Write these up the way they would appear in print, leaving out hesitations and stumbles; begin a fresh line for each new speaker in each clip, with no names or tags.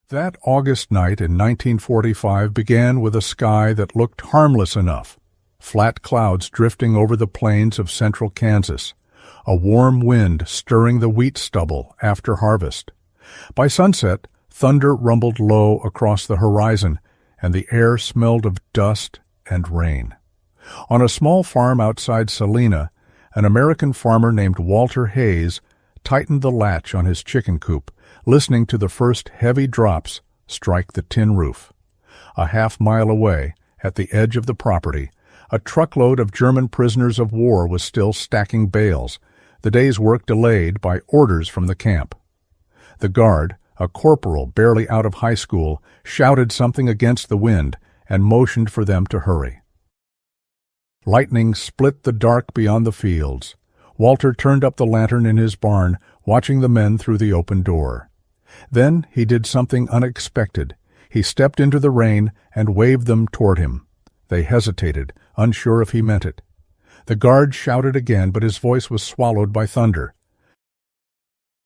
That August night in 1945 began with a sky that looked harmless enough. Flat clouds drifting over the plains of central Kansas, a warm wind stirring the wheat stubble after harvest. By sunset, thunder rumbled low across the horizon, and the air smelled of dust and rain. On a small farm outside Salina, an American farmer named Walter Hayes tightened the latch on his chicken coop, listening to the first heavy drops strike the tin roof. A half-mile away, at the edge of the property, a truckload of German prisoners of war was still stacking bales, the day's work delayed by orders from the camp. The guard, a corporal barely out of high school, shouted something against the wind and motioned for them to hurry. Lightning split the dark beyond the fields. Walter turned up the lantern in his barn, watching the men through the open door. Then he did something unexpected. He stepped into the rain and waved them toward him. They hesitated, unsure if he meant it. The guard shouted again, but his voice was swallowed by thunder.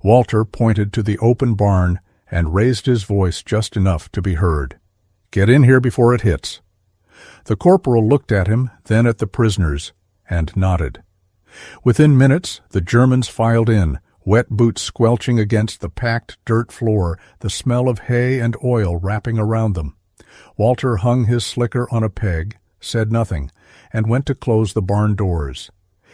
Walter pointed to the open barn and raised his voice just enough to be heard. "Get in here before it hits." The corporal looked at him, then at the prisoners, and nodded. Within minutes, the Germans filed in, wet boots squelching against the packed dirt floor, the smell of hay and oil wrapping around them. Walter hung his slicker on a peg, said nothing, and went to close the barn doors.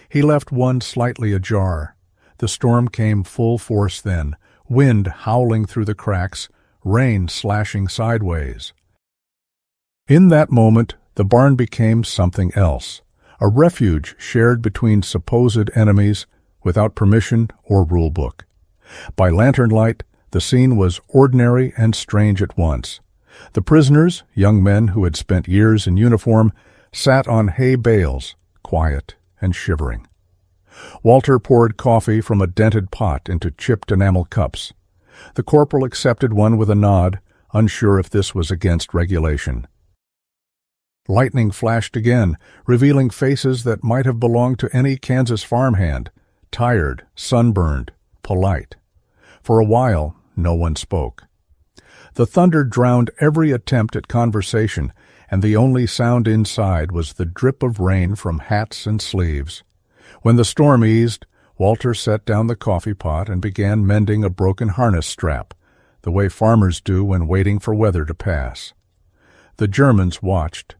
He left one slightly ajar. The storm came full force then, wind howling through the cracks, rain slashing sideways. In that moment, the barn became something else, a refuge shared between supposed enemies without permission or rule book. By lantern light, the scene was ordinary and strange at once. The prisoners, young men who had spent years in uniform, sat on hay bales, quiet and shivering. Walter poured coffee from a dented pot into chipped enamel cups. The corporal accepted one with a nod, unsure if this was against regulation. Lightning flashed again, revealing faces that might have belonged to any Kansas farmhand, tired, sunburned, polite. For a while, no one spoke. The thunder drowned every attempt at conversation, and the only sound inside was the drip of rain from hats and sleeves. When the storm eased, Walter set down the coffee pot and began mending a broken harness strap, the way farmers do when waiting for weather to pass. The Germans watched.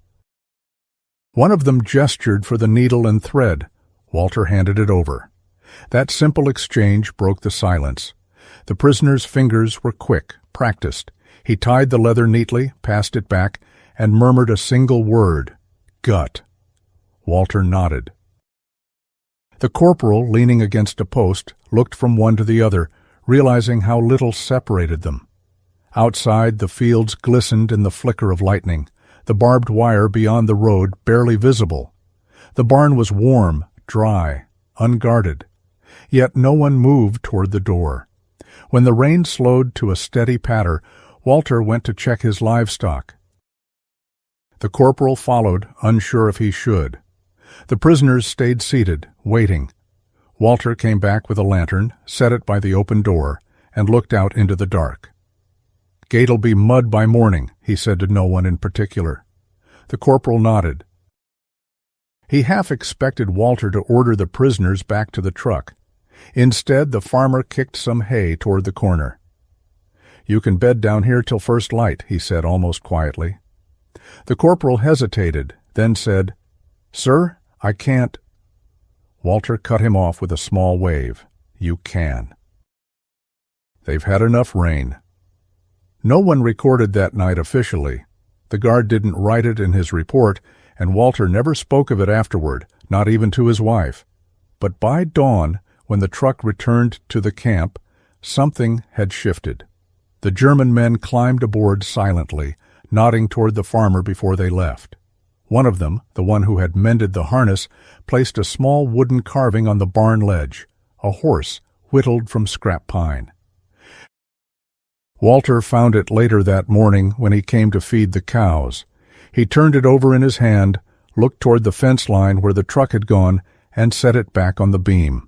One of them gestured for the needle and thread. Walter handed it over. That simple exchange broke the silence. The prisoner's fingers were quick, practiced. He tied the leather neatly, passed it back, and murmured a single word, "Gut." Walter nodded. The corporal, leaning against a post, looked from one to the other, realizing how little separated them. Outside, the fields glistened in the flicker of lightning, the barbed wire beyond the road barely visible. The barn was warm, dry, unguarded. Yet no one moved toward the door. When the rain slowed to a steady patter, Walter went to check his livestock. The corporal followed, unsure if he should. The prisoners stayed seated, waiting. Walter came back with a lantern, set it by the open door, and looked out into the dark. "Gate'll be mud by morning," he said to no one in particular. The corporal nodded. He half expected Walter to order the prisoners back to the truck. Instead, the farmer kicked some hay toward the corner. "You can bed down here till first light," he said almost quietly. The corporal hesitated, then said, "Sir, I can't." Walter cut him off with a small wave. "You can." They've had enough rain. No one recorded that night officially. The guard didn't write it in his report, and Walter never spoke of it afterward, not even to his wife. But by dawn, when the truck returned to the camp, something had shifted. The German men climbed aboard silently, nodding toward the farmer before they left. One of them, the one who had mended the harness, placed a small wooden carving on the barn ledge, a horse whittled from scrap pine. Walter found it later that morning when he came to feed the cows. He turned it over in his hand, looked toward the fence line where the truck had gone, and set it back on the beam.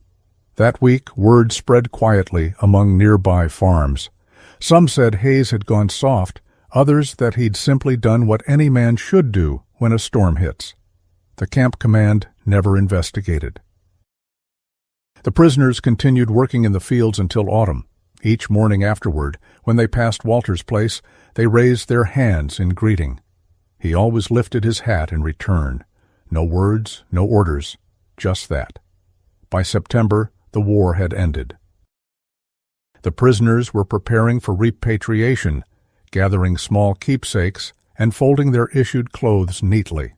That week, word spread quietly among nearby farms. Some said Hayes had gone soft, others that he'd simply done what any man should do when a storm hits. The camp command never investigated. The prisoners continued working in the fields until autumn. Each morning afterward, when they passed Walter's place, they raised their hands in greeting. He always lifted his hat in return. No words, no orders, just that. By September, the war had ended. The prisoners were preparing for repatriation, gathering small keepsakes and folding their issued clothes neatly.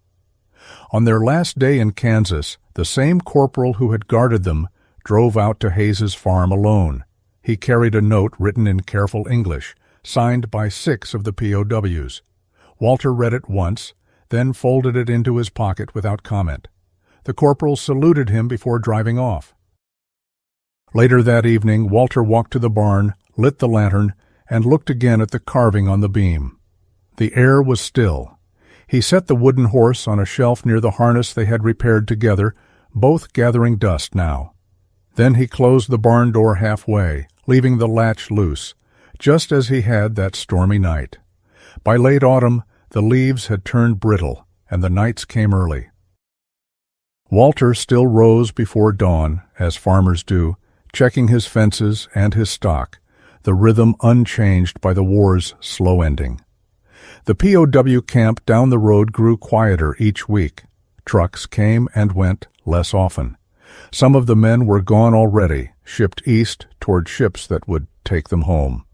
On their last day in Kansas, the same corporal who had guarded them drove out to Hayes's farm alone. He carried a note written in careful English, signed by 6 of the POWs. Walter read it once, then folded it into his pocket without comment. The corporal saluted him before driving off. Later that evening, Walter walked to the barn, lit the lantern, and looked again at the carving on the beam. The air was still. He set the wooden horse on a shelf near the harness they had repaired together, both gathering dust now. Then he closed the barn door halfway, leaving the latch loose, just as he had that stormy night. By late autumn, the leaves had turned brittle, and the nights came early. Walter still rose before dawn, as farmers do, checking his fences and his stock, the rhythm unchanged by the war's slow ending. The POW camp down the road grew quieter each week. Trucks came and went less often. Some of the men were gone already, shipped east toward ships that would take them home.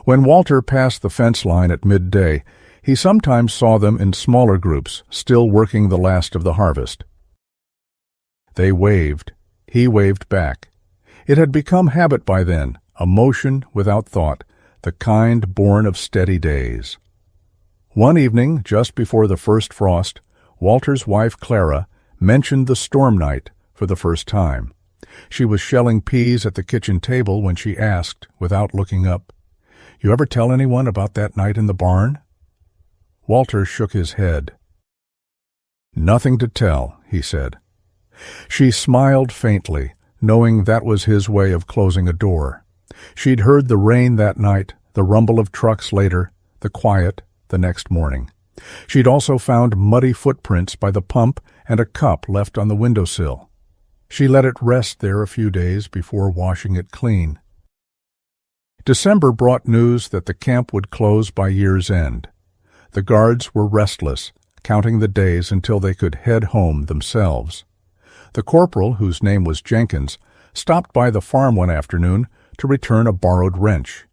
When Walter passed the fence line at midday, he sometimes saw them in smaller groups, still working the last of the harvest. They waved. He waved back. It had become habit by then, a motion without thought, the kind born of steady days. One evening, just before the first frost, Walter's wife Clara mentioned the storm night for the first time. She was shelling peas at the kitchen table when she asked, without looking up, "You ever tell anyone about that night in the barn?" Walter shook his head. "Nothing to tell," he said. She smiled faintly, knowing that was his way of closing a door. She'd heard the rain that night, the rumble of trucks later, the quiet the next morning. She'd also found muddy footprints by the pump and a cup left on the windowsill. She let it rest there a few days before washing it clean. December brought news that the camp would close by year's end. The guards were restless, counting the days until they could head home themselves. The corporal, whose name was Jenkins, stopped by the farm one afternoon to return a borrowed wrench.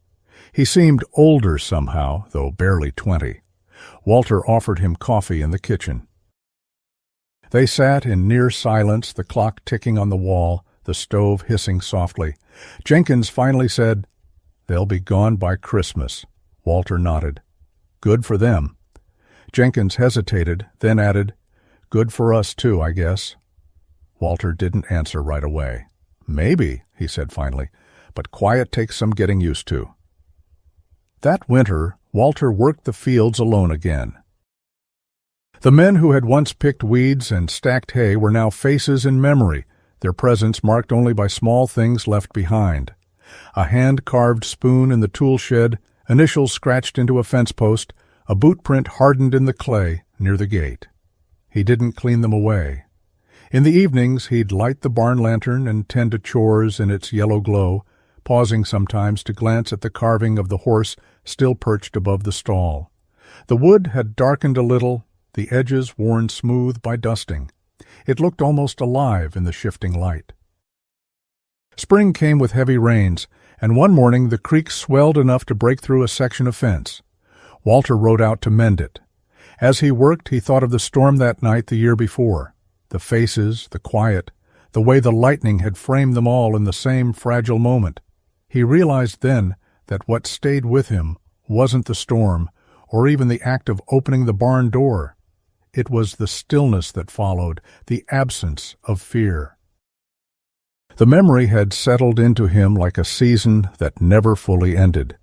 He seemed older somehow, though barely 20. Walter offered him coffee in the kitchen. They sat in near silence, the clock ticking on the wall, the stove hissing softly. Jenkins finally said, "They'll be gone by Christmas." Walter nodded. "Good for them." Jenkins hesitated, then added, "Good for us too, I guess." Walter didn't answer right away. "Maybe," he said finally, "but quiet takes some getting used to." That winter, Walter worked the fields alone again. The men who had once picked weeds and stacked hay were now faces in memory, their presence marked only by small things left behind. A hand-carved spoon in the tool shed, initials scratched into a fence post, a boot print hardened in the clay near the gate. He didn't clean them away. In the evenings he'd light the barn lantern and tend to chores in its yellow glow, pausing sometimes to glance at the carving of the horse still perched above the stall. The wood had darkened a little, the edges worn smooth by dusting. It looked almost alive in the shifting light. Spring came with heavy rains, and one morning the creek swelled enough to break through a section of fence. Walter rode out to mend it. As he worked, he thought of the storm that night the year before. The faces, the quiet, the way the lightning had framed them all in the same fragile moment. He realized then that what stayed with him wasn't the storm, or even the act of opening the barn door. It was the stillness that followed, the absence of fear. The memory had settled into him like a season that never fully ended.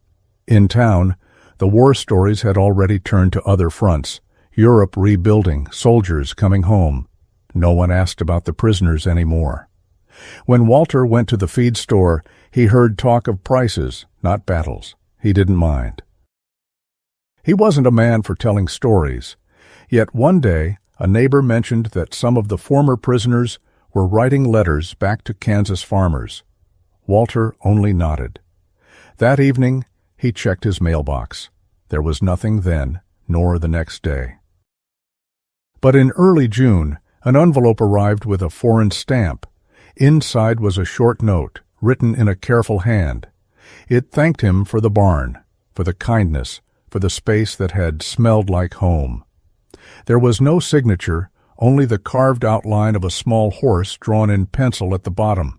In town, the war stories had already turned to other fronts, Europe rebuilding, soldiers coming home. No one asked about the prisoners anymore. When Walter went to the feed store, he heard talk of prices, not battles. he didn't mind. He wasn't a man for telling stories, yet one day a neighbor mentioned that some of the former prisoners were writing letters back to Kansas farmers. Walter only nodded. That evening, he checked his mailbox. There was nothing then, nor the next day. But in early June, an envelope arrived with a foreign stamp. Inside was a short note, written in a careful hand. It thanked him for the barn, for the kindness, for the space that had smelled like home. There was no signature, only the carved outline of a small horse drawn in pencil at the bottom.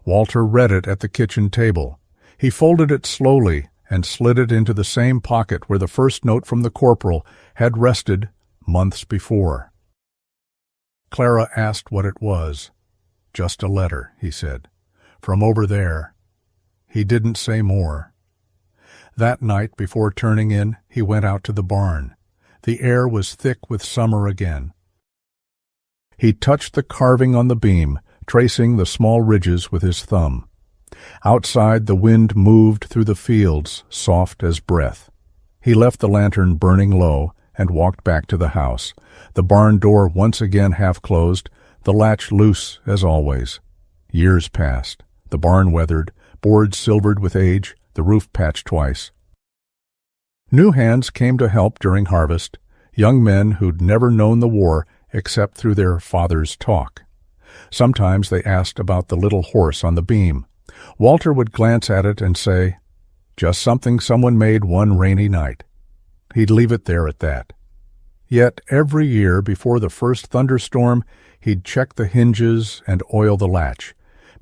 Walter read it at the kitchen table. He folded it slowly and slid it into the same pocket where the first note from the corporal had rested months before. Clara asked what it was. "Just a letter," he said. "From over there." He didn't say more. That night, before turning in, he went out to the barn. The air was thick with summer again. He touched the carving on the beam, tracing the small ridges with his thumb. Outside, the wind moved through the fields, soft as breath. He left the lantern burning low and walked back to the house, the barn door once again half closed, the latch loose as always. Years passed. The barn weathered, boards silvered with age, the roof patched twice. New hands came to help during harvest, young men who'd never known the war except through their father's talk. Sometimes they asked about the little horse on the beam. Walter would glance at it and say, "Just something someone made one rainy night." He'd leave it there at that. Yet every year before the first thunderstorm, he'd check the hinges and oil the latch,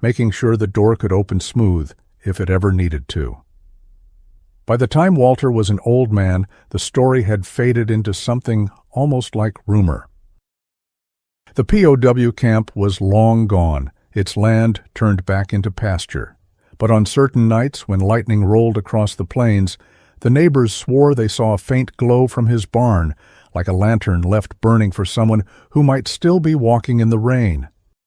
making sure the door could open smooth if it ever needed to. By the time Walter was an old man, the story had faded into something almost like rumor. The POW camp was long gone, its land turned back into pasture. But on certain nights, when lightning rolled across the plains, the neighbors swore they saw a faint glow from his barn, like a lantern left burning for someone who might still be walking in the rain.